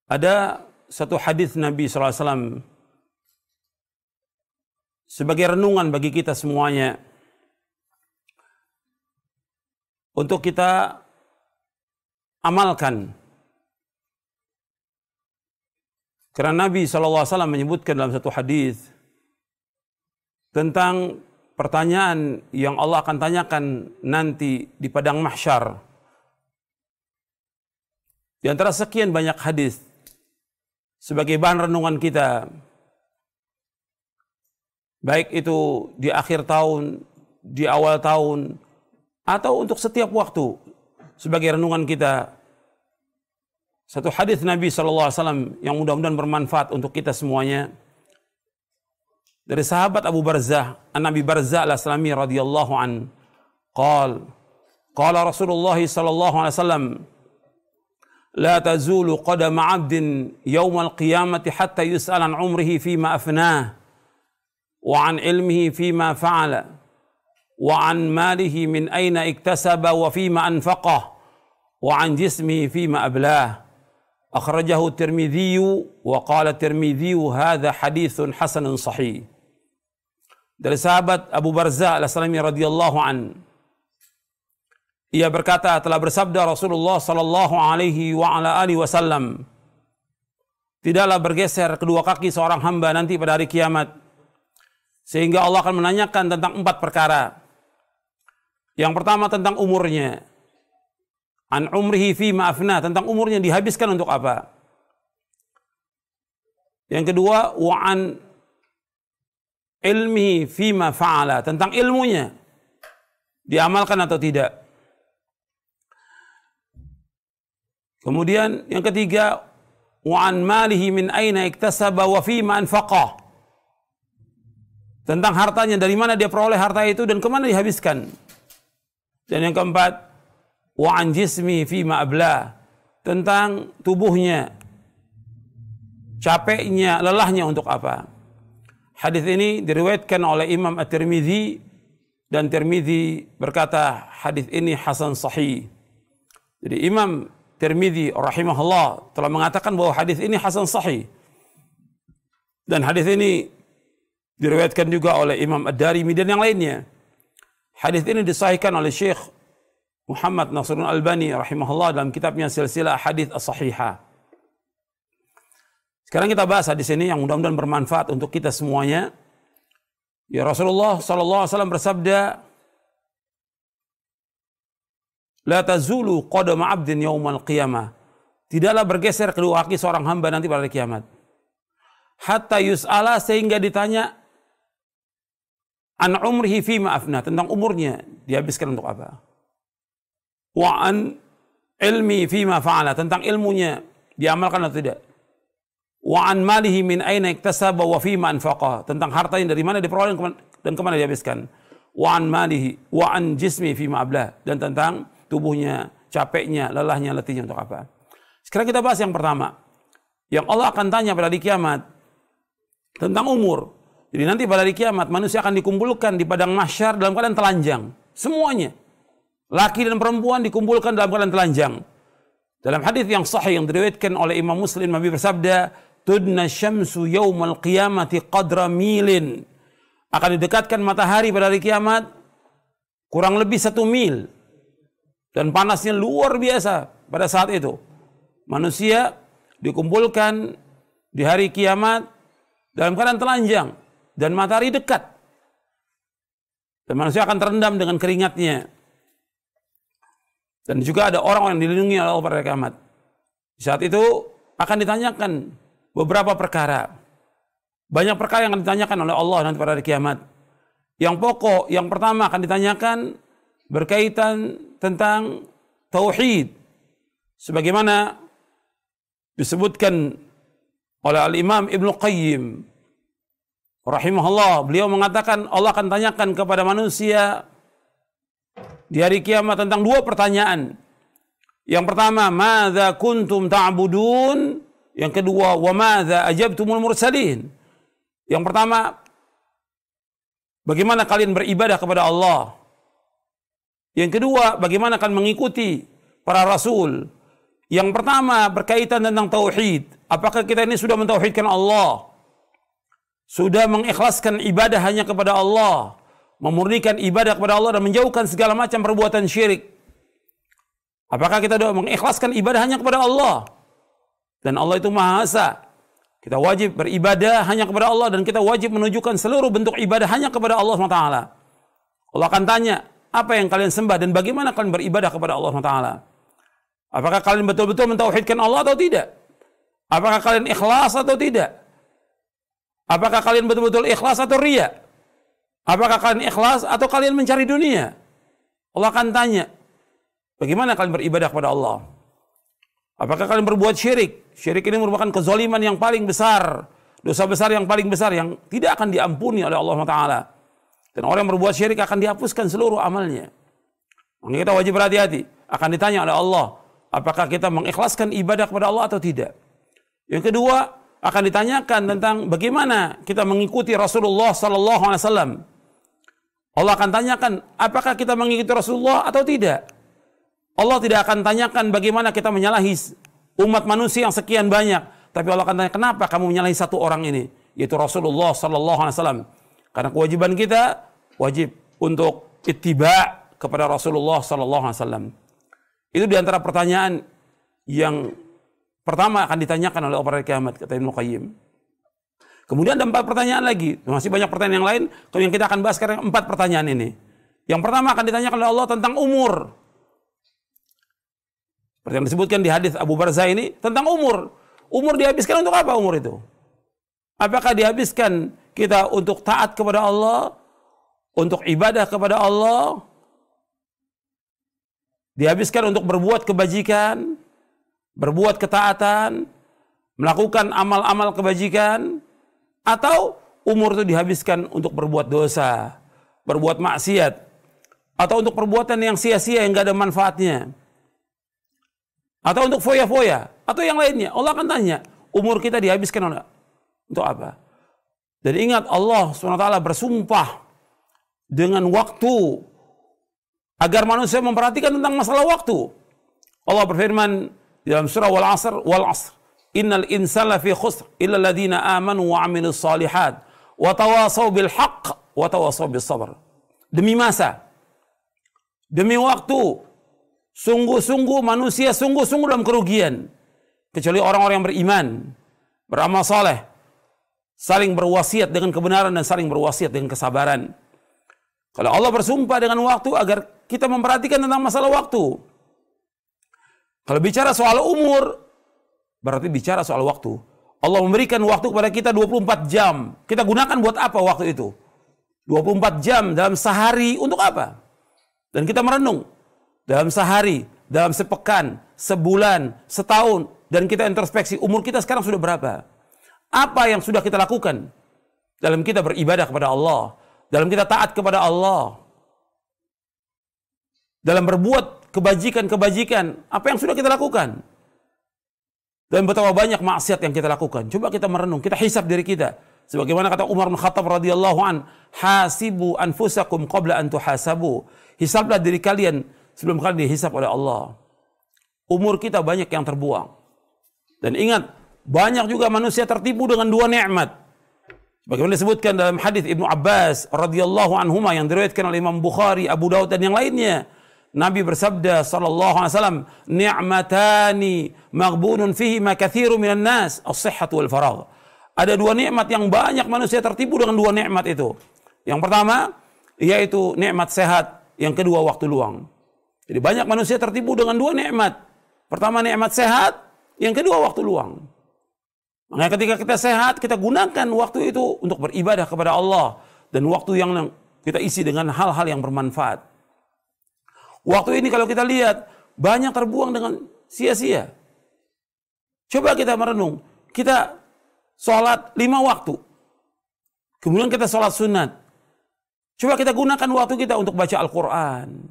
Ada satu hadis Nabi SAW sebagai renungan bagi kita semuanya untuk kita amalkan. Karena Nabi SAW menyebutkan dalam satu hadis tentang pertanyaan yang Allah akan tanyakan nanti di padang mahsyar. Di antara sekian banyak hadis sebagai bahan renungan kita, baik itu di akhir tahun, di awal tahun, atau untuk setiap waktu sebagai renungan kita. Satu hadis Nabi SAW yang mudah-mudahan bermanfaat untuk kita semuanya. Dari sahabat Abu Barzah, An-Nabi Barzah al-Aslami radhiyallahu an, qala Rasulullah sallallahu alaihi wasallam, la tazulu qadama 'abdin yawmal qiyamati hatta yus'al an umrihi fima afnah wa an ilmihi fima fa'ala wa an malihi min aina iktasaba wa fima anfaqah wa an jismihi fima ablah. Akhrajahu Tirmidzi wa qala Tirmidzi hadza haditsun hasanun sahih. Dari sahabat Abu Barzah al-Aslami radhiyallahu an, ia berkata, telah bersabda Rasulullah sallallahu alaihi wa ala alihi wasallam, tidaklah bergeser kedua kaki seorang hamba nanti pada hari kiamat sehingga Allah akan menanyakan tentang 4 perkara. Yang pertama tentang umurnya. An umrihi fima afna, tentang umurnya dihabiskan untuk apa. Yang kedua, wa an ilmihi fima fa'ala, tentang ilmunya diamalkan atau tidak. Kemudian yang ketiga, wa an malihi min aina iktasaba wa fima anfaqah, tentang hartanya, dari mana dia peroleh harta itu dan kemana dihabiskan. Dan yang keempat, wa an jismi fima ablah, tentang tubuhnya, capeknya, lelahnya untuk apa. Hadis ini diriwayatkan oleh Imam At-Tirmidzi dan Tirmidzi berkata hadis ini hasan sahih. Jadi Imam Tirmidzi rahimahullah telah mengatakan bahwa hadis ini hasan sahih. Dan hadis ini diriwayatkan juga oleh Imam Ad-Darimi dan yang lainnya. Hadis ini disahihkan oleh Syekh Muhammad Nasruddin Albani rahimahullah dalam kitabnya Silsilah Hadits As-Sahihah. Sekarang kita bahas hadis ini yang mudah-mudahan bermanfaat untuk kita semuanya. Ya, Rasulullah sallallahu alaihi wasallam bersabda, la tazulu qadama 'abdin yaumal qiyamah, tidaklah bergeser kedua kaki seorang hamba nanti pada hari kiamat, hatta yus'ala, sehingga ditanya, an umrihi fima afna, tentang umurnya dihabiskan untuk apa. Wa an ilmi fima fa'ala, tentang ilmunya diamalkan atau tidak. Wa an malihi min aina iktasaba wa fima anfaqa, tentang hartanya dari mana diperoleh dan kemana dihabiskan. Wa an malihi wa an jismi fima ablah, dan tentang tubuhnya, capeknya, lelahnya, letihnya untuk apa. Sekarang kita bahas yang pertama, yang Allah akan tanya pada hari kiamat tentang umur. Jadi nanti pada hari kiamat manusia akan dikumpulkan di padang mahsyar dalam keadaan telanjang, semuanya. Laki dan perempuan dikumpulkan dalam keadaan telanjang. Dalam hadis yang sahih yang diriwayatkan oleh Imam Muslim, Nabi bersabda, tudna syamsu yaumal qiyamati qadra milin, akan didekatkan matahari pada hari kiamat kurang lebih 1 mil, dan panasnya luar biasa pada saat itu. Manusia dikumpulkan di hari kiamat dalam keadaan telanjang dan matahari dekat, dan manusia akan terendam dengan keringatnya. Dan juga ada orang yang dilindungi oleh Allah pada hari kiamat. Di saat itu akan ditanyakan beberapa perkara. Banyak perkara yang akan ditanyakan oleh Allah nanti pada hari kiamat. Yang pokok, yang pertama akan ditanyakan berkaitan tentang tauhid. Sebagaimana disebutkan oleh Al-Imam Ibnu Qayyim rahimahullah, beliau mengatakan Allah akan tanyakan kepada manusia di hari kiamat tentang 2 pertanyaan. Yang pertama, madza kuntum ta'budun? Yang kedua, wa madza ajabtumul mursalin? Yang pertama, bagaimana kalian beribadah kepada Allah? Yang kedua, bagaimana kalian mengikuti para rasul? Yang pertama berkaitan tentang tauhid. Apakah kita ini sudah mentauhidkan Allah? Sudah mengikhlaskan ibadah hanya kepada Allah, memurnikan ibadah kepada Allah dan menjauhkan segala macam perbuatan syirik. Apakah kita sudah mengikhlaskan ibadah hanya kepada Allah? Dan Allah itu Maha Esa. Kita wajib beribadah hanya kepada Allah dan kita wajib menunjukkan seluruh bentuk ibadah hanya kepada Allah SWT. Allah akan tanya, apa yang kalian sembah dan bagaimana kalian beribadah kepada Allah SWT? Apakah kalian betul-betul mentauhidkan Allah atau tidak? Apakah kalian ikhlas atau tidak? Apakah kalian betul-betul ikhlas atau riya? Apakah kalian ikhlas atau kalian mencari dunia? Allah akan tanya, bagaimana kalian beribadah kepada Allah? Apakah kalian berbuat syirik? Syirik ini merupakan kezaliman yang paling besar, dosa besar yang paling besar yang tidak akan diampuni oleh Allah Taala. Dan orang yang berbuat syirik akan dihapuskan seluruh amalnya. Maka kita wajib berhati-hati. Akan ditanya oleh Allah, apakah kita mengikhlaskan ibadah kepada Allah atau tidak? Yang kedua, akan ditanyakan tentang bagaimana kita mengikuti Rasulullah Sallallahu Alaihi Wasallam. Allah akan tanyakan, apakah kita mengikuti Rasulullah atau tidak? Allah tidak akan tanyakan bagaimana kita menyalahi umat manusia yang sekian banyak, tapi Allah akan tanya, kenapa kamu menyalahi satu orang ini, yaitu Rasulullah Sallallahu Alaihi Wasallam? Karena kewajiban kita wajib untuk ittiba kepada Rasulullah Sallallahu Alaihi Wasallam. Itu diantara pertanyaan yang pertama akan ditanyakan oleh Allah pada kiamat, kata Ibnu Qayyim. Kemudian ada 4 pertanyaan lagi, masih banyak pertanyaan yang lain. Yang kita akan bahas sekarang 4 pertanyaan ini. Yang pertama akan ditanyakan oleh Allah tentang umur. Seperti yang disebutkan di hadis Abu Barzah ini tentang umur. Umur dihabiskan untuk apa umur itu? Apakah dihabiskan kita untuk taat kepada Allah, untuk ibadah kepada Allah, dihabiskan untuk berbuat kebajikan, berbuat ketaatan, melakukan amal-amal kebajikan, atau umur itu dihabiskan untuk berbuat dosa, berbuat maksiat, atau untuk perbuatan yang sia-sia yang gak ada manfaatnya, atau untuk foya-foya, atau yang lainnya. Allah akan tanya, umur kita dihabiskan untuk apa? Dan ingat, Allah SWT bersumpah dengan waktu agar manusia memperhatikan tentang masalah waktu. Allah berfirman di dalam surah wal asr, innal insana fi khusr illa alladziina aamanu wa 'amilus shalihat wa tawasaw bil haqq wa tawasaw bis sabr. Demi masa, demi waktu, sungguh-sungguh manusia sungguh-sungguh dalam kerugian kecuali orang-orang yang beriman, beramal saleh, saling berwasiat dengan kebenaran dan saling berwasiat dengan kesabaran. Kalau Allah bersumpah dengan waktu agar kita memperhatikan tentang masalah waktu. Kalau bicara soal umur, berarti bicara soal waktu. Allah memberikan waktu kepada kita 24 jam. Kita gunakan buat apa waktu itu? 24 jam dalam sehari untuk apa? Dan kita merenung. Dalam sehari, dalam sepekan, sebulan, setahun. Dan kita introspeksi, umur kita sekarang sudah berapa? Apa yang sudah kita lakukan dalam kita beribadah kepada Allah? Dalam kita taat kepada Allah? Dalam berbuat kebajikan-kebajikan, apa yang sudah kita lakukan? Dan betapa banyak maksiat yang kita lakukan. Coba kita merenung, kita hisab diri kita. Sebagaimana kata Umar bin Khattab radhiyallahu an, hasibu anfusakum qabla an tuhasabu. Hisablah diri kalian sebelum kalian dihisab oleh Allah. Umur kita banyak yang terbuang. Dan ingat, banyak juga manusia tertipu dengan 2 nikmat. Sebagaimana disebutkan dalam hadis Ibnu Abbas radhiyallahu anhuma yang diriwayatkan oleh Imam Bukhari, Abu Daud dan yang lainnya. Nabi bersabda sallallahu alaihi wasallam, ni'matani maghbunun fihi ma katsirun minan nas, as-sihhatu wal faragh. Ada 2 nikmat yang banyak manusia tertipu dengan 2 nikmat itu. Yang pertama yaitu nikmat sehat, yang kedua waktu luang. Jadi banyak manusia tertipu dengan 2 nikmat. Pertama nikmat sehat, yang kedua waktu luang. Makanya ketika kita sehat, kita gunakan waktu itu untuk beribadah kepada Allah dan waktu yang kita isi dengan hal-hal yang bermanfaat. Waktu ini kalau kita lihat banyak terbuang dengan sia-sia. Coba kita merenung, kita sholat 5 waktu, kemudian kita sholat sunat. Coba kita gunakan waktu kita untuk baca Al-Quran,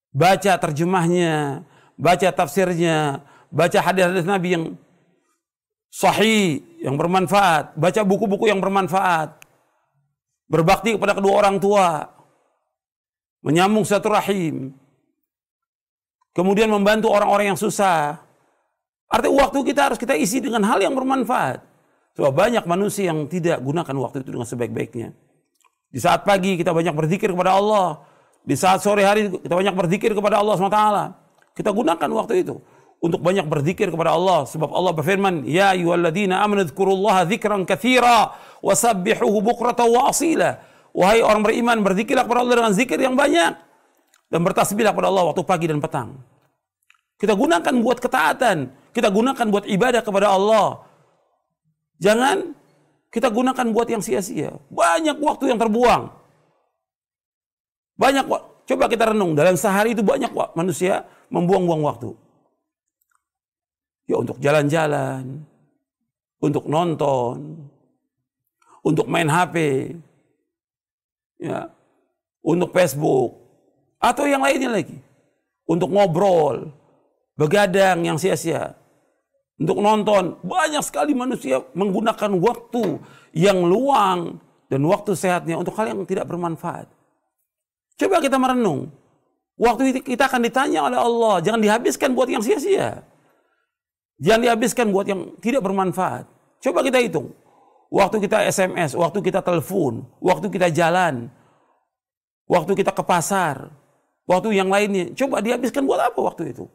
baca terjemahnya, baca tafsirnya, baca hadis-hadis Nabi yang sahih, yang bermanfaat, baca buku-buku yang bermanfaat, berbakti kepada kedua orang tua, menyambung silaturahim, kemudian membantu orang-orang yang susah, Artinya waktu kita harus kita isi dengan hal yang bermanfaat. Sebab banyak manusia yang tidak gunakan waktu itu dengan sebaik-baiknya. Di saat pagi kita banyak berzikir kepada Allah. Di saat sore hari kita banyak berzikir kepada Allah SWT. Kita gunakan waktu itu untuk banyak berzikir kepada Allah. Sebab Allah berfirman, Ya ayyuhalladzina amanu dzkurullaha dzikran katsira wasabbihuhu bukratan wa asila. Wahai orang beriman, berzikirlah kepada Allah dengan zikir yang banyak. Dan bertasbihlah kepada Allah waktu pagi dan petang. Kita gunakan buat ketaatan. Kita gunakan buat ibadah kepada Allah. Jangan kita gunakan buat yang sia-sia. Banyak waktu yang terbuang. Coba kita renung. Dalam sehari itu banyak manusia membuang-buang waktu. Ya untuk jalan-jalan. Untuk nonton. Untuk main HP. Ya. Untuk Facebook. Atau yang lainnya lagi. Untuk ngobrol. Begadang yang sia-sia. Untuk nonton. Banyak sekali manusia menggunakan waktu yang luang dan waktu sehatnya untuk hal yang tidak bermanfaat. Coba kita merenung. Waktu itu kita akan ditanya oleh Allah. Jangan dihabiskan buat yang sia-sia. Jangan dihabiskan buat yang tidak bermanfaat. Coba kita hitung. Waktu kita SMS, waktu kita telepon, waktu kita jalan, waktu kita ke pasar, waktu yang lainnya. Coba dihabiskan buat apa waktu itu?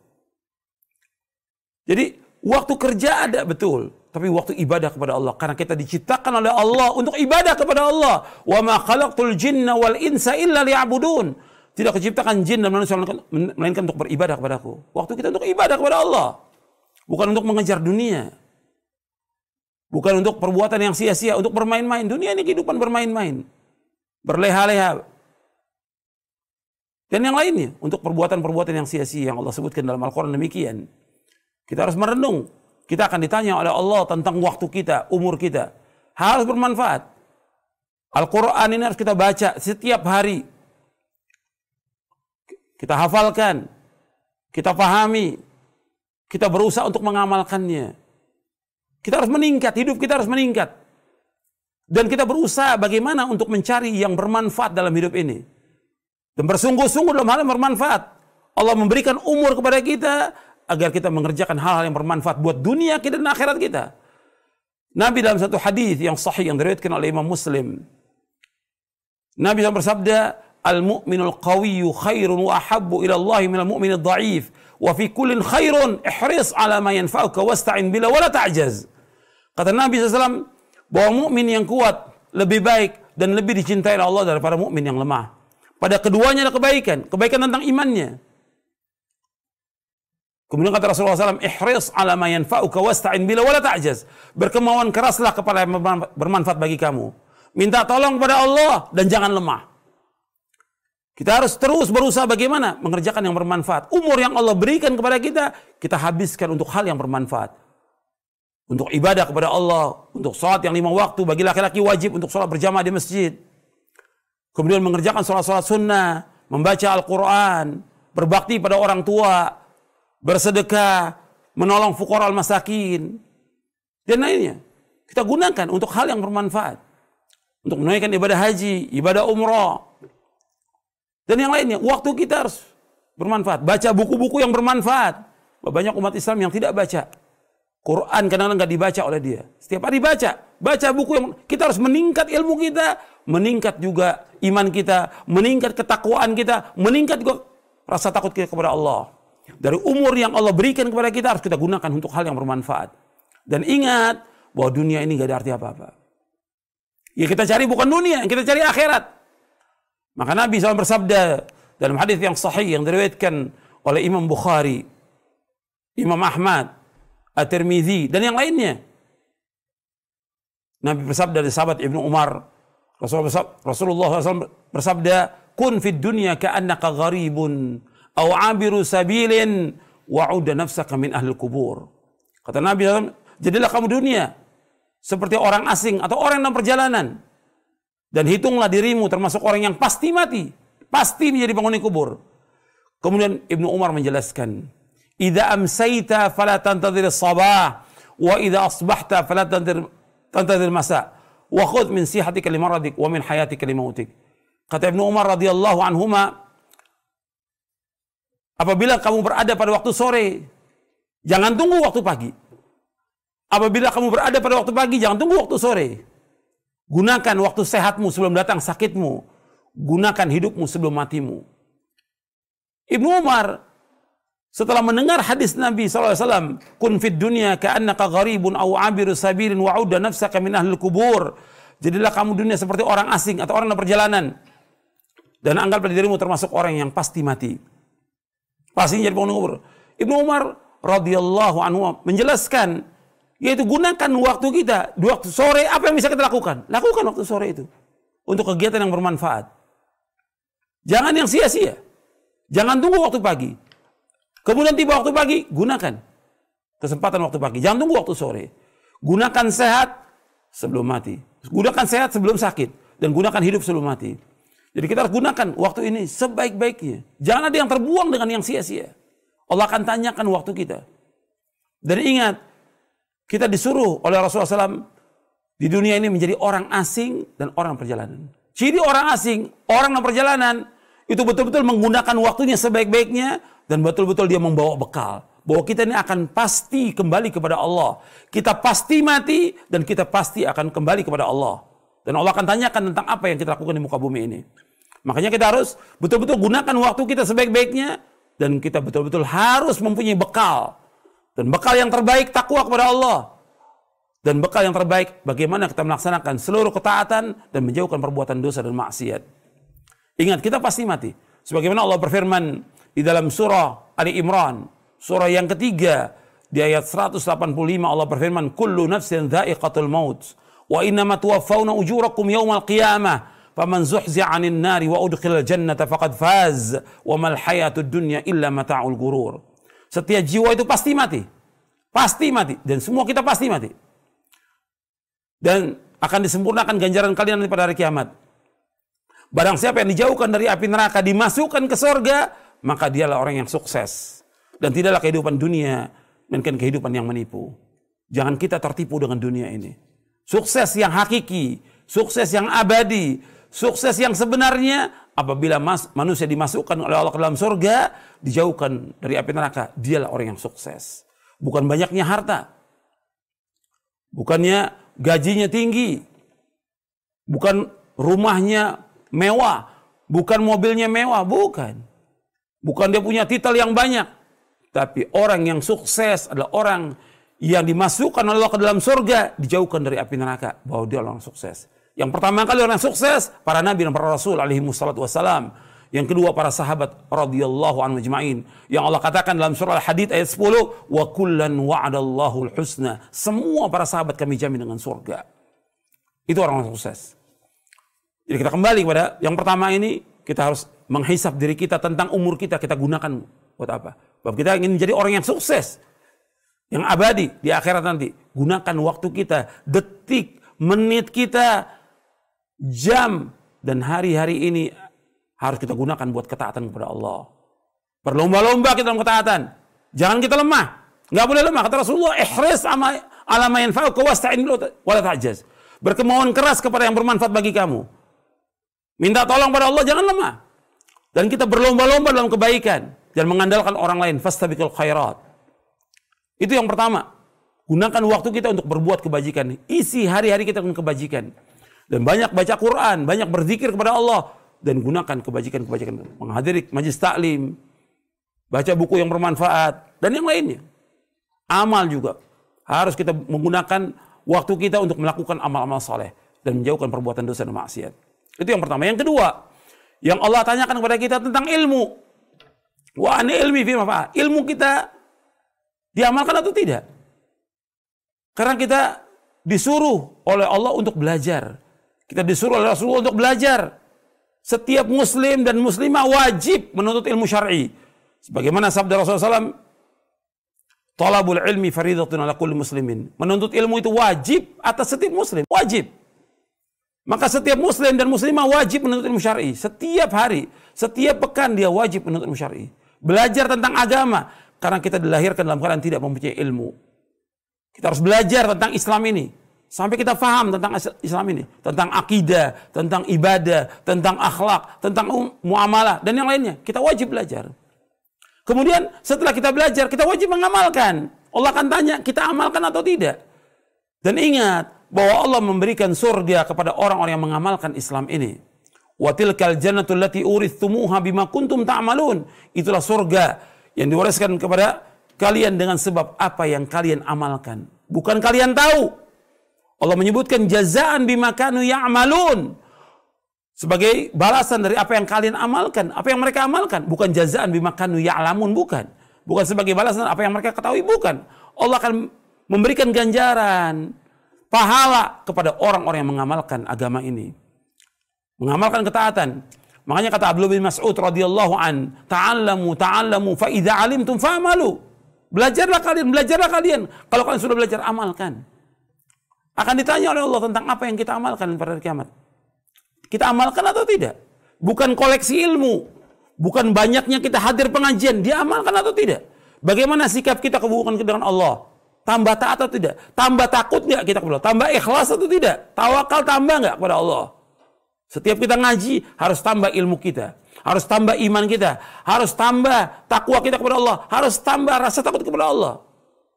Jadi waktu kerja ada betul, tapi waktu ibadah kepada Allah, karena kita diciptakan oleh Allah untuk ibadah kepada Allah. Wa ma khalaqtul jinna wal insa illa liya'budun. Tidak diciptakan jin dan manusia melainkan untuk beribadah kepadaku. Waktu kita untuk ibadah kepada Allah, bukan untuk mengejar dunia, bukan untuk perbuatan yang sia-sia, untuk bermain-main. Dunia ini kehidupan bermain-main, berleha-leha, dan yang lainnya untuk perbuatan-perbuatan yang sia-sia yang Allah sebutkan dalam Al-Quran demikian. Kita harus merenung. Kita akan ditanya oleh Allah tentang waktu kita, umur kita. Harus bermanfaat. Al-Quran ini harus kita baca setiap hari. Kita hafalkan. Kita pahami. Kita berusaha untuk mengamalkannya. Kita harus meningkat. Hidup kita harus meningkat. Dan kita berusaha bagaimana untuk mencari yang bermanfaat dalam hidup ini. Dan bersungguh-sungguh dalam hal yang bermanfaat. Allah memberikan umur kepada kita agar kita mengerjakan hal-hal yang bermanfaat buat dunia kita dan akhirat kita. Nabi dalam satu hadis yang sahih yang diriwayatkan oleh Imam Muslim, Nabi SAW bersabda, Al-mu'minul qawiyyu khairun wa ahabbu ila Allah minal mu'minid dha'if wa fi kullin khairun ihris ala ma yanfa'uka wasta'in bila wa la ta'jaz. Kata Nabi SAW bahwa mukmin yang kuat lebih baik dan lebih dicintai oleh Allah daripada mukmin yang lemah. Pada keduanya ada kebaikan, kebaikan tentang imannya. Kemudian kata Rasulullah SAW, ihris ala ma yanfa'uka wasta'in bila wala ta'jaz. Berkemauan keraslah kepada yang bermanfaat bagi kamu. Minta tolong kepada Allah dan jangan lemah. Kita harus terus berusaha bagaimana mengerjakan yang bermanfaat. Umur yang Allah berikan kepada kita, kita habiskan untuk hal yang bermanfaat. Untuk ibadah kepada Allah, untuk salat yang 5 waktu, bagi laki-laki wajib untuk salat berjamaah di masjid. Kemudian mengerjakan salat-salat sunnah, membaca Al-Quran, berbakti pada orang tua, bersedekah, menolong fuqara al-masakin, dan lainnya. Kita gunakan untuk hal yang bermanfaat. Untuk menunaikan ibadah haji, ibadah umrah, dan yang lainnya. Waktu kita harus bermanfaat. Baca buku-buku yang bermanfaat. Banyak umat Islam yang tidak baca. Quran kadang-kadang nggak dibaca oleh dia. Setiap hari baca. Baca buku yang kita harus meningkat ilmu kita, meningkat juga iman kita, meningkat ketakwaan kita, meningkat juga rasa takut kita kepada Allah. Dari umur yang Allah berikan kepada kita harus kita gunakan untuk hal yang bermanfaat. Dan ingat bahwa dunia ini gak ada arti apa-apa. Ya kita cari bukan dunia, yang kita cari akhirat. Maka Nabi SAW bersabda dalam hadis yang sahih yang diriwayatkan oleh Imam Bukhari, Imam Ahmad, At-Tirmidzi dan yang lainnya. Nabi bersabda dari sahabat Ibnu Umar, Rasulullah SAW bersabda, "Kun fid dunya ka'annaka gharibun aw 'abiru sabilin wa'udda nafsaka min ahlil kubur." Kata Nabi SAW, jadilah kamu dunia seperti orang asing atau orang dalam perjalanan, dan hitunglah dirimu termasuk orang yang pasti mati, pasti menjadi penghuni kubur. Kemudian Ibnu Umar menjelaskan, "Idza amsayta fala tantadhir as-sabah wa idza asbahta fala tantadhir masa wa khudh min sihatika limaradik wa min hayatika limautik." Kata Ibnu Umar radhiyallahu anhuma, apabila kamu berada pada waktu sore, Jangan tunggu waktu pagi. Apabila kamu berada pada waktu pagi, jangan tunggu waktu sore. Gunakan waktu sehatmu sebelum datang sakitmu. Gunakan hidupmu sebelum matimu. Ibnu Umar setelah mendengar hadis Nabi SAW, kun fid dunya ka'annaka gharibun aw abiru sabirin wa'udda nafsaka min ahlil kubur. Jadilah kamu dunia seperti orang asing atau orang dalam perjalanan. Dan anggaplah dirimu termasuk orang yang pasti mati. Pasti jadi penghuni kubur. Ibnu Umar radhiyallahu anhu menjelaskan, yaitu gunakan waktu kita. Di waktu sore, apa yang bisa kita lakukan? Lakukan waktu sore itu. Untuk kegiatan yang bermanfaat. Jangan yang sia-sia. Jangan tunggu waktu pagi. Kemudian tiba waktu pagi, gunakan kesempatan waktu pagi. Jangan tunggu waktu sore. Gunakan sehat sebelum mati. Gunakan sehat sebelum sakit. Dan gunakan hidup sebelum mati. Jadi kita harus gunakan waktu ini sebaik-baiknya. Jangan ada yang terbuang dengan yang sia-sia. Allah akan tanyakan waktu kita. Dan ingat, kita disuruh oleh Rasulullah SAW di dunia ini menjadi orang asing dan orang perjalanan. Ciri orang asing, orang dalam perjalanan, itu betul-betul menggunakan waktunya sebaik-baiknya dan betul-betul dia membawa bekal. Bahwa kita ini akan pasti kembali kepada Allah. Kita pasti mati dan kita pasti akan kembali kepada Allah. Dan Allah akan tanyakan tentang apa yang kita lakukan di muka bumi ini. Makanya kita harus betul-betul gunakan waktu kita sebaik-baiknya dan kita betul-betul harus mempunyai bekal. Dan bekal yang terbaik takwa kepada Allah. Dan bekal yang terbaik bagaimana kita melaksanakan seluruh ketaatan dan menjauhkan perbuatan dosa dan maksiat. Ingat, kita pasti mati. Sebagaimana Allah berfirman di dalam surah Ali Imran, surah yang ketiga, di ayat 185 Allah berfirman, kullu nafsin dha'iqatul maut, wa innama tuwaffawna ujurakum yawmal qiyamah, faman zuhzi'a 'anil nari wa udkhilal jannata faqad faz, wa mal hayatud dunya illa mata'ul ghurur. Setiap jiwa itu pasti mati. Pasti mati. Dan semua kita pasti mati. Dan akan disempurnakan ganjaran kalian pada hari kiamat. Barang siapa yang dijauhkan dari api neraka, dimasukkan ke surga, maka dialah orang yang sukses. Dan tidaklah kehidupan dunia, melainkan kehidupan yang menipu. Jangan kita tertipu dengan dunia ini. Sukses yang hakiki, sukses yang abadi, sukses yang sebenarnya, apabila manusia dimasukkan oleh Allah ke dalam surga, dijauhkan dari api neraka, dialah orang yang sukses. Bukan banyaknya harta. Bukannya gajinya tinggi. Bukan rumahnya mewah. Bukan mobilnya mewah. Bukan. Bukan dia punya titel yang banyak. Tapi orang yang sukses adalah orang yang dimasukkan oleh Allah ke dalam surga, dijauhkan dari api neraka. Bahwa dia orang sukses. Yang pertama kali orang sukses, para nabi dan para rasul alaihi wassalatu wassalam. Yang kedua, para sahabat radhiyallahu anhum ajma'in. Yang Allah katakan dalam surah Al-Hadid ayat 10, wa kullan wa'adallahu al-husna. Semua para sahabat kami jamin dengan surga. Itu orang sukses. Jadi kita kembali kepada yang pertama ini, kita harus menghisap diri kita tentang umur kita gunakan buat apa? Bahwa kita ingin menjadi orang yang sukses, yang abadi di akhirat nanti. Gunakan waktu kita, detik, menit kita, jam, dan hari-hari ini harus kita gunakan buat ketaatan kepada Allah. Berlomba-lomba kita dalam ketaatan. Jangan kita lemah. Nggak boleh lemah. Kata Rasulullah, ihris ala ma yanfa'uka wasta'in wala ta'jaz. Berkemauan keras kepada yang bermanfaat bagi kamu. Minta tolong pada Allah, jangan lemah. Dan kita berlomba-lomba dalam kebaikan. Dan mengandalkan orang lain. Fastabiqul khairat. Itu yang pertama. Gunakan waktu kita untuk berbuat kebajikan. Isi hari-hari kita dengan kebajikan. Dan banyak baca Quran. Banyak berzikir kepada Allah. Dan gunakan kebajikan-kebajikan. Menghadiri majlis taklim. Baca buku yang bermanfaat. Dan yang lainnya. Amal juga. Harus kita menggunakan waktu kita untuk melakukan amal-amal saleh. Dan menjauhkan perbuatan dosa dan maksiat. Itu yang pertama. Yang kedua, yang Allah tanyakan kepada kita tentang ilmu. Wa an ilmi fi mafa. Ilmu kita diamalkan atau tidak? Karena kita disuruh oleh Allah untuk belajar. Kita disuruh oleh Rasulullah untuk belajar. Setiap muslim dan muslimah wajib menuntut ilmu syar'i. Sebagaimana sabda Rasulullah SAW, talabul ilmi faridatun ala kulli muslimin. Menuntut ilmu itu wajib atas setiap muslim. Wajib. Maka setiap muslim dan muslimah wajib menuntut ilmu syar'i. Setiap hari, setiap pekan dia wajib menuntut ilmu syar'i. Belajar tentang agama. Karena kita dilahirkan dalam keadaan tidak mempunyai ilmu. Kita harus belajar tentang Islam ini. Sampai kita faham tentang Islam ini. Tentang akidah, tentang ibadah, tentang akhlak, tentang muamalah, dan yang lainnya. Kita wajib belajar. Kemudian setelah kita belajar, kita wajib mengamalkan. Allah akan tanya, kita amalkan atau tidak. Dan ingat bahwa Allah memberikan surga kepada orang-orang yang mengamalkan Islam ini. Wa tilkal jannatul lati urithumuha bima kuntum ta'malun. Itulah surga yang diwariskan kepada kalian dengan sebab apa yang kalian amalkan. Bukan kalian tahu. Allah menyebutkan jazaan bima kanu ya'malun. Sebagai balasan dari apa yang kalian amalkan, apa yang mereka amalkan, bukan jazaan bima kanu ya'lamun, bukan. Bukan sebagai balasan apa yang mereka ketahui, bukan. Allah akan memberikan ganjaran, pahala kepada orang-orang yang mengamalkan agama ini. Mengamalkan ketaatan. Makanya kata Abdullah bin Mas'ud radhiyallahu an, ta'allamu fa idza 'alimtum fa'malu. Belajarlah kalian. Kalau kalian sudah belajar, amalkan. Akan ditanya oleh Allah tentang apa yang kita amalkan pada hari kiamat. Kita amalkan atau tidak? Bukan koleksi ilmu. Bukan banyaknya kita hadir pengajian. Dia amalkan atau tidak? Bagaimana sikap kita hubungan dengan Allah? Tambah taat atau tidak? Tambah takut nggak kita kepada Allah? Tambah ikhlas atau tidak? Tawakal tambah nggak kepada Allah? Setiap kita ngaji harus tambah ilmu kita. Harus tambah iman kita. Harus tambah takwa kita kepada Allah. Harus tambah rasa takut kepada Allah.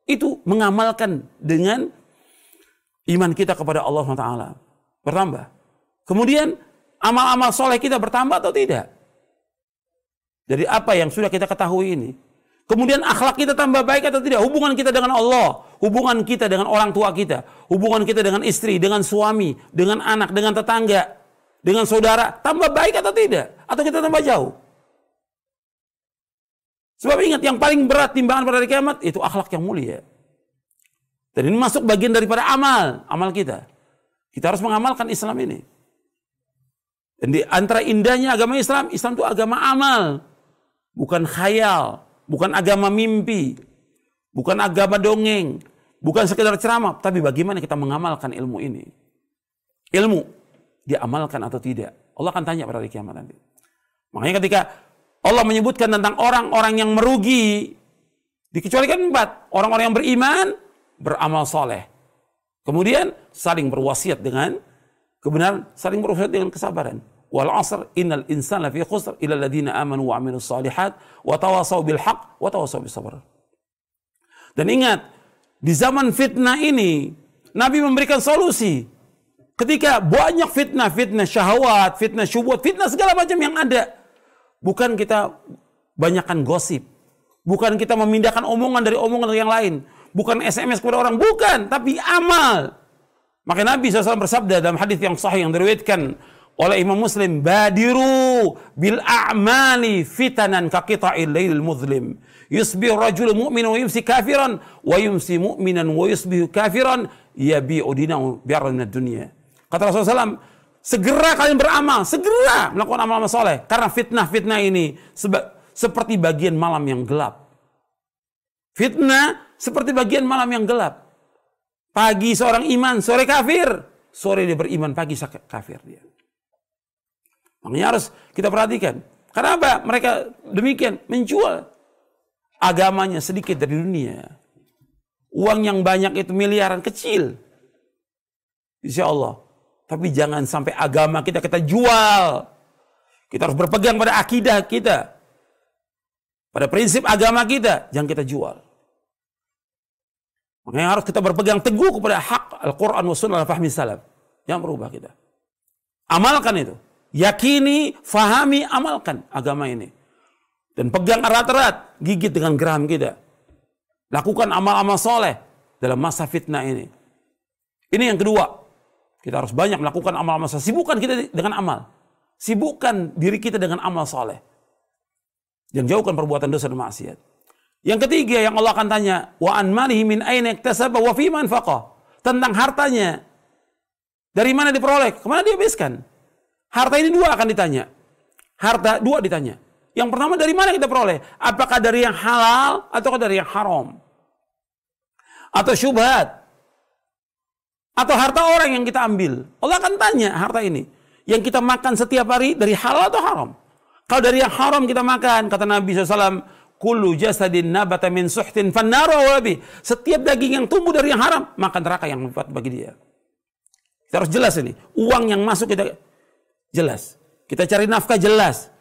Itu mengamalkan dengan iman kita kepada Allah SWT. Bertambah. Kemudian amal-amal soleh kita bertambah atau tidak? Dari apa yang sudah kita ketahui ini. Kemudian akhlak kita tambah baik atau tidak? Hubungan kita dengan Allah. Hubungan kita dengan orang tua kita. Hubungan kita dengan istri, dengan suami, dengan anak, dengan tetangga, dengan saudara. Tambah baik atau tidak? Atau kita tambah jauh? Sebab ingat, yang paling berat timbangan pada hari kiamat itu akhlak yang mulia. Dan ini masuk bagian daripada amal kita. Kita harus mengamalkan Islam ini. Dan di antara indahnya agama Islam itu agama amal. Bukan khayal, bukan agama mimpi, bukan agama dongeng, bukan sekedar ceramah, tapi bagaimana kita mengamalkan ilmu ini. Ilmu, dia amalkan atau tidak. Allah akan tanya pada hari kiamat nanti. Makanya ketika Allah menyebutkan tentang orang-orang yang merugi, dikecualikan 4. Orang-orang yang beriman, beramal soleh. Kemudian saling berwasiat dengan kebenaran, saling berwasiat dengan kesabaran. Wal 'asr innal insana lafi khusr illa alladziina aamanu wa 'amilus shalihat wa tawashaw bil haqq wa tawashaw bis sabr. Dan ingat, di zaman fitnah ini Nabi memberikan solusi. Ketika banyak fitnah syahwat, fitnah syubhat, fitnah segala macam yang ada. Bukan kita banyakkan gosip. Bukan kita memindahkan omongan dari omongan yang lain. Bukan SMS kepada orang, bukan, tapi amal. Maka Nabi SAW bersabda dalam hadis yang sahih yang diriwayatkan oleh Imam Muslim, badiru bil a'mali fitanan ka qita'il lailil muzlim. Yusbihu rajulun mu'minan wa yumsi kafiran wa yumsi mu'minan wa yusbihu kafiran yabi'u dinahu bi'aradid dunya. Kata Rasulullah SAW, segera kalian beramal, segera melakukan amal-amal soleh. Karena fitnah-fitnah ini seperti bagian malam yang gelap. Fitnah seperti bagian malam yang gelap. Pagi seorang iman, sore kafir. Sore dia beriman, pagi kafir dia. Makanya harus kita perhatikan. Karena apa? Mereka demikian menjual agamanya sedikit dari dunia. Uang yang banyak itu miliaran kecil. Insya Allah. Tapi jangan sampai agama kita jual. Kita harus berpegang pada akidah kita. Pada prinsip agama kita. Jangan kita jual. Makanya harus kita berpegang teguh kepada hak Al-Quran wa sunnah al-fahmi salaf. Jangan berubah kita. Amalkan itu. Yakini, fahami, amalkan agama ini. Dan pegang erat-erat. Gigit dengan geram kita. Lakukan amal-amal soleh dalam masa fitnah ini. Ini yang kedua. Kita harus banyak melakukan amal-amal soleh. Sibukkan kita dengan amal. Sibukkan diri kita dengan amal soleh. Yang jauhkan perbuatan dosa dan maksiat. Yang ketiga yang Allah akan tanya, wa an malihi min aina iktasaba wa fi ma anfaqa. Tentang hartanya. Dari mana diperoleh? Kemana dia habiskan? Harta ini 2 akan ditanya. Harta 2 ditanya. Yang pertama, dari mana kita peroleh? Apakah dari yang halal atau dari yang haram? Atau syubhat? Atau harta orang yang kita ambil? Allah akan tanya harta ini. Yang kita makan setiap hari dari halal atau haram? Kalau dari yang haram kita makan, kata Nabi SAW, kullu jasadin nabata min suhtin fannaru awlabi. Setiap daging yang tumbuh dari yang haram, maka neraka yang membuat bagi dia. Kita harus jelas ini. Uang yang masuk kita jelas. Kita cari nafkah jelas.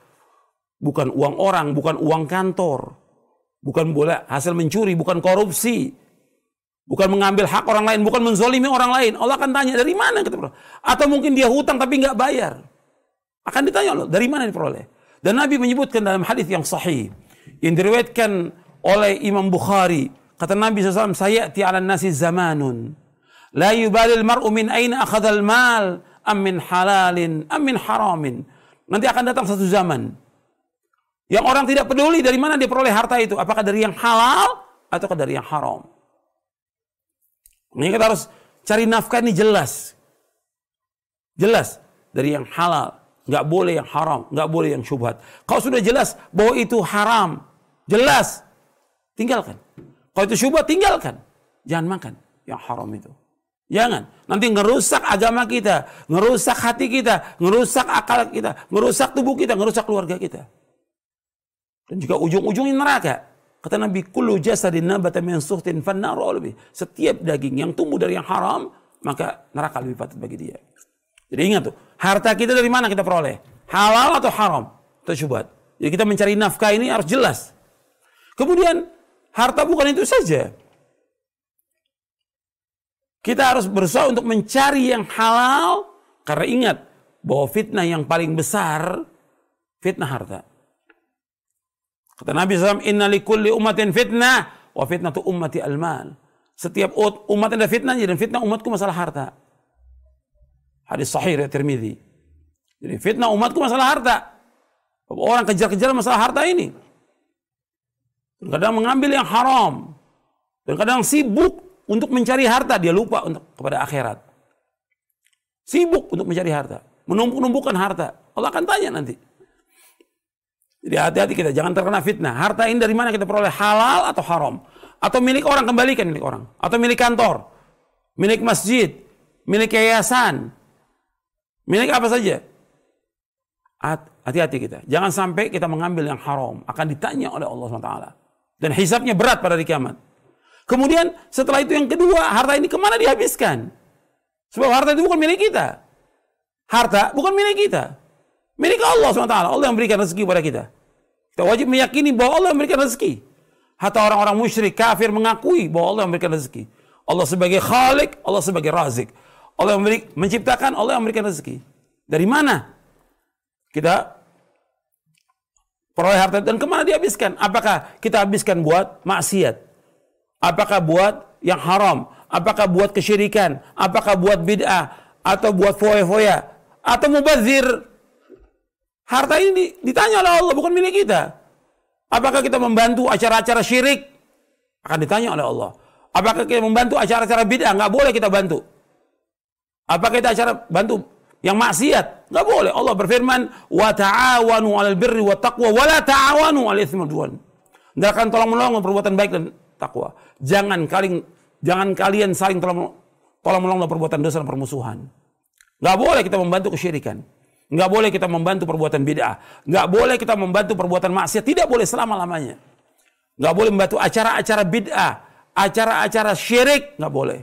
Bukan uang orang, bukan uang kantor. bukan boleh hasil mencuri, bukan korupsi, bukan mengambil hak orang lain, bukan menzolimi orang lain. Allah akan tanya dari mana kita peroleh. Atau mungkin dia hutang tapi nggak bayar. Akan ditanya Allah dari mana diperoleh. Dan Nabi menyebutkan dalam hadis yang sahih yang diriwayatkan oleh Imam Bukhari, kata Nabi SAW, sayati 'alan nasi zamanun la yubalil mar'u min aina akhadhal mal am min halalin am min haramin. Nanti akan datang satu zaman yang orang tidak peduli dari mana dia peroleh harta itu, apakah dari yang halal atau dari yang haram. Ini kita harus cari nafkah ini jelas. Jelas dari yang halal, nggak boleh yang haram, nggak boleh yang syubhat. Kalau sudah jelas bahwa itu haram, jelas, tinggalkan. Kalau itu syubhat, tinggalkan. Jangan makan yang haram itu. Jangan. Nanti ngerusak agama kita, ngerusak hati kita, ngerusak akal kita, ngerusak tubuh kita, ngerusak keluarga kita. Dan juga ujung-ujungnya neraka. Kata Nabi, kullu jasadin nabata min suhtin fannaru aula. Setiap daging yang tumbuh dari yang haram, maka neraka lebih patut bagi dia. Jadi ingat tuh, harta kita dari mana kita peroleh? Halal atau haram? Atau syubhat. Jadi kita mencari nafkah ini harus jelas. Kemudian, harta bukan itu saja. Kita harus berusaha untuk mencari yang halal, karena ingat bahwa fitnah yang paling besar, fitnah harta. Kata Nabi SAW, inna likulli ummatin fitnah, wa fitnatu ummati al-mal. Setiap umat ada fitnahnya, dan fitnah umatku masalah harta. Hadis sahih riwayat Tirmidzi. Jadi fitnah umatku masalah harta. Orang kejar-kejar masalah harta ini. Dan kadang mengambil yang haram. Dan kadang sibuk untuk mencari harta, dia lupa untuk kepada akhirat. Sibuk untuk mencari harta, menumpuk-numpukan harta. Allah akan tanya nanti. Jadi hati-hati kita, jangan terkena fitnah. Harta ini dari mana kita peroleh, halal atau haram? Atau milik orang, kembalikan milik orang. Atau milik kantor, milik masjid, milik yayasan, milik apa saja. Hati-hati kita. Jangan sampai kita mengambil yang haram. Akan ditanya oleh Allah SWT. Dan hisabnya berat pada hari kiamat. Kemudian setelah itu yang kedua, harta ini kemana dihabiskan? Sebab harta itu bukan milik kita. Harta bukan milik kita. Milik Allah SWT. Allah yang memberikan rezeki kepada kita. Kita wajib meyakini bahwa Allah yang memberikan rezeki. Hatta orang-orang musyrik kafir mengakui bahwa Allah yang memberikan rezeki. Allah sebagai Khalik, Allah sebagai Razik. Allah yang menciptakan, Allah yang memberikan rezeki. Dari mana kita peroleh harta dan kemana dihabiskan? Apakah kita habiskan buat maksiat? Apakah buat yang haram? Apakah buat kesyirikan? Apakah buat bid'ah? Atau buat foya-foya? Atau mubazir? Harta ini ditanya oleh Allah, bukan milik kita. Apakah kita membantu acara-acara syirik? Akan ditanya oleh Allah. Apakah kita membantu acara-acara bid'ah? Nggak boleh kita bantu. Apakah kita bantu yang maksiat? Nggak boleh. Allah berfirman, wa ta'awanu 'alal birri wat taqwa wa la ta'awanu 'alal itsmi wal 'udwan. Hendakkan tolong-menolong perbuatan baik dan takwa. Jangan kalian saling tolong-menolong dalam perbuatan dosa dan permusuhan. Nggak boleh kita membantu kesyirikan. Nggak boleh kita membantu perbuatan bid'ah. Nggak boleh kita membantu perbuatan maksiat. Tidak boleh selama-lamanya. Nggak boleh membantu acara-acara bid'ah, acara-acara syirik. Nggak boleh.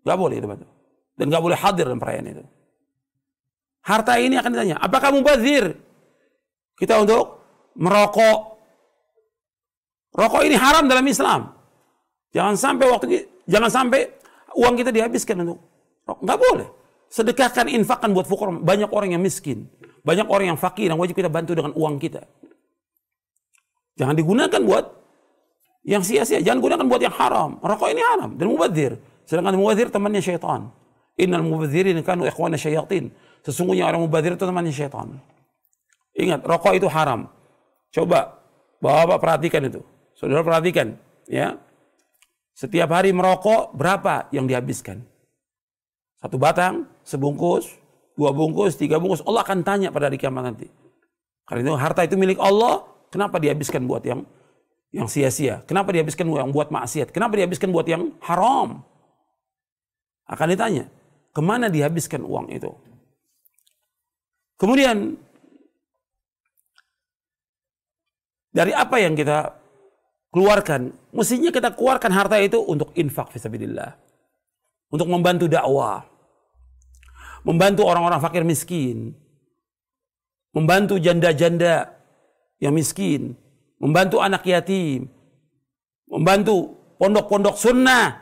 Nggak boleh itu bantu. Dan nggak boleh hadir dalam perayaan itu. Harta ini akan ditanya, apakah mubazir? Kita untuk merokok. Rokok ini haram dalam Islam. Jangan sampai uang kita dihabiskan untuk rokok. Nggak boleh. Sedekahkan, infakkan buat fuqara. Banyak orang yang miskin, banyak orang yang fakir yang wajib kita bantu dengan uang kita. Jangan digunakan buat yang sia-sia. Jangan gunakan buat yang haram. Rokok ini haram dan mubazir. Sedangkan mubazir temannya syaitan. Innal mubadzirin kanu ikhwana syayatin. Sesungguhnya orang mubazir itu temannya syaitan. Ingat, rokok itu haram. Coba Bapak perhatikan itu. Saudara perhatikan, ya. Setiap hari merokok berapa yang dihabiskan? 1 batang, sebungkus, 2 bungkus, 3 bungkus. Allah akan tanya pada hari kiamat nanti. Karena itu harta itu milik Allah, kenapa dihabiskan buat yang sia-sia? Kenapa dihabiskan buat maksiat? Kenapa dihabiskan buat yang haram? Akan ditanya, kemana dihabiskan uang itu? Kemudian, dari apa yang kita keluarkan? Mestinya kita keluarkan harta itu untuk infak fisabilillah. Untuk membantu dakwah. Membantu orang-orang fakir miskin. Membantu janda-janda yang miskin. Membantu anak yatim. membantu pondok-pondok sunnah,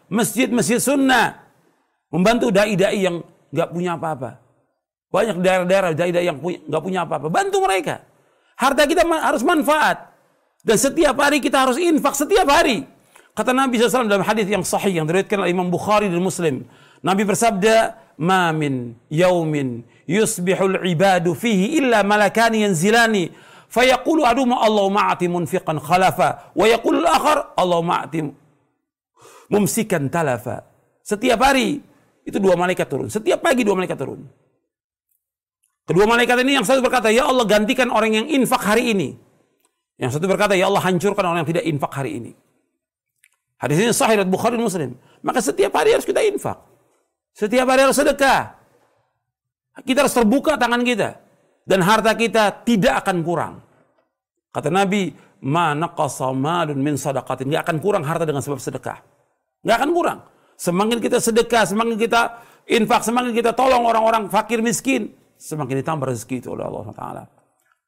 masjid-masjid sunnah, membantu dai-dai yang nggak punya apa-apa. Banyak daerah-daerah dai-dai yang nggak punya apa-apa, bantu mereka. Harta kita harus manfaat, dan setiap hari kita harus infak setiap hari. Kata Nabi SAW dalam hadis yang sahih yang diriwayatkan oleh Imam Bukhari dan Muslim, Nabi bersabda, "Ma min yaumin yusbihul ibadu fihi illa malakani yanzilani, fayaqulu aduma Allahumma a'ti munfiqan khalafa, wa yaqulu al-akhar Allahumma a'ti mumsikan talafa." Setiap hari itu dua malaikat turun. Setiap pagi dua malaikat turun. Kedua malaikat ini yang satu berkata, "Ya Allah, gantikan orang yang infak hari ini." Yang satu berkata, "Ya Allah, hancurkan orang yang tidak infak hari ini." Hadis ini sahih riwayat Bukhari dan Muslim. Maka setiap hari harus kita infak. Setiap hari harus sedekah. Kita harus terbuka tangan kita. Dan harta kita tidak akan kurang. Kata Nabi, "Ma naqasa malun min sadaqatin." Nggak akan kurang harta dengan sebab sedekah. Nggak akan kurang. Semakin kita sedekah, semakin kita infak, semakin kita tolong orang-orang fakir miskin, semakin ditambah rezeki itu oleh Allah Taala.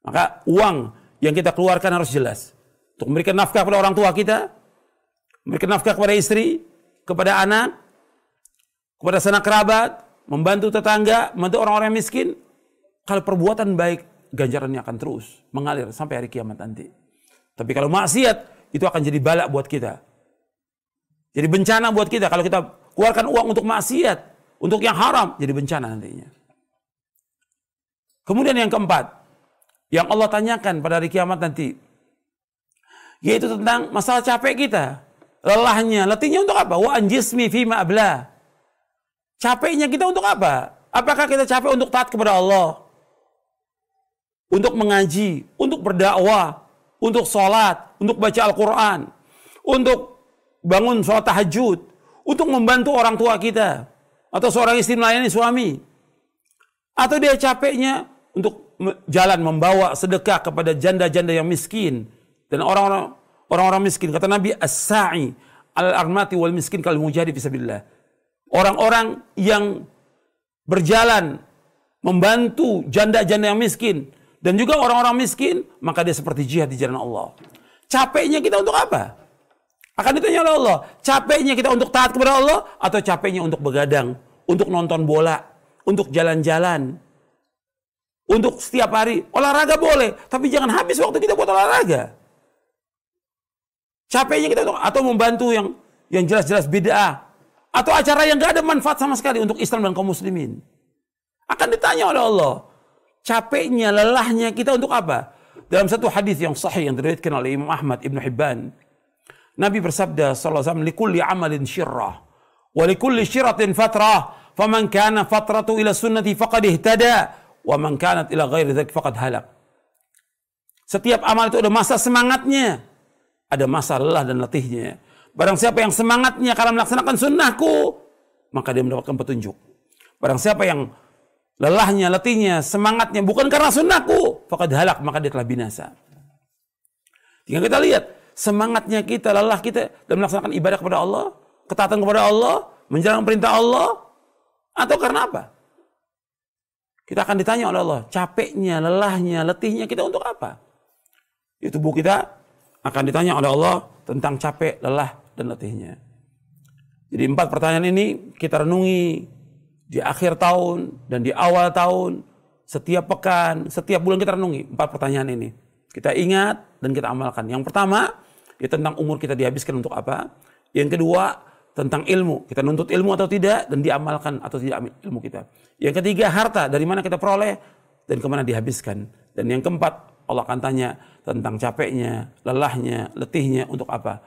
Maka uang yang kita keluarkan harus jelas. Untuk memberikan nafkah kepada orang tua kita, memberikan nafkah kepada istri, kepada anak, kepada sanak kerabat, membantu tetangga, membantu orang-orang miskin. Kalau perbuatan baik, ganjarannya akan terus mengalir sampai hari kiamat nanti. Tapi kalau maksiat, itu akan jadi balak buat kita. Jadi bencana buat kita. Kalau kita keluarkan uang untuk maksiat, untuk yang haram, jadi bencana nantinya. Kemudian yang keempat, yang Allah tanyakan pada hari kiamat nanti, yaitu tentang masalah capek kita, lelahnya, letihnya untuk apa? Wa anjismi fima abla. Capeknya kita untuk apa? Apakah kita capek untuk taat kepada Allah? Untuk mengaji, untuk berdakwah, untuk sholat, untuk baca Al-Quran, untuk bangun sholat tahajud, untuk membantu orang tua kita, atau seorang istri melayani suami, atau dia capeknya untuk jalan membawa sedekah kepada janda-janda yang miskin dan orang-orang miskin. Kata Nabi, "As-sa'i al-armati wal miskin kal mujahid fi sabilillah." Orang-orang yang berjalan membantu janda-janda yang miskin dan juga orang-orang miskin, maka dia seperti jihad di jalan Allah. Capeknya kita untuk apa? Akan ditanya oleh Allah, capeknya kita untuk taat kepada Allah atau capeknya untuk begadang, untuk nonton bola, untuk jalan-jalan, untuk setiap hari olahraga boleh, tapi jangan habis waktu kita buat olahraga. Capeknya kita untuk, atau membantu yang jelas-jelas bid'ah, atau acara yang gak ada manfaat sama sekali untuk Islam dan kaum muslimin. Akan ditanya oleh Allah, capeknya, lelahnya kita untuk apa? Dalam satu hadis yang sahih yang diriwayatkan oleh Imam Ahmad, Ibnu Hibban, Nabi bersabda sallallahu alaihi wasallam, "Likulli amalin syirrah wa likulli syirratin fatrah, faman kana fatratu ila sunnati faqad ihtada wa man kanat ila ghairi dzalik faqad halak." Setiap amal itu ada masa semangatnya, ada masa lelah dan letihnya. Barang siapa yang semangatnya karena melaksanakan sunnahku, maka dia mendapatkan petunjuk. Barang siapa yang lelahnya, letihnya, semangatnya bukan karena sunnahku, faqad halak, maka dia telah binasa. Tinggal kita lihat semangatnya kita, lelah kita dalam melaksanakan ibadah kepada Allah, ketaatan kepada Allah, menjalankan perintah Allah, atau karena apa? Kita akan ditanya oleh Allah, capeknya, lelahnya, letihnya kita untuk apa? Itu tubuh kita akan ditanya oleh Allah tentang capek, lelah, dan letihnya. Jadi 4 pertanyaan ini kita renungi di akhir tahun dan di awal tahun, setiap pekan, setiap bulan kita renungi 4 pertanyaan ini. Kita ingat dan kita amalkan. Yang pertama, ya tentang umur kita dihabiskan untuk apa. Yang kedua, tentang ilmu. Kita nuntut ilmu atau tidak, dan diamalkan atau tidak ilmu kita. Yang ketiga, harta. Dari mana kita peroleh dan kemana dihabiskan. Dan yang keempat, Allah akan tanya tentang capeknya, lelahnya, letihnya untuk apa.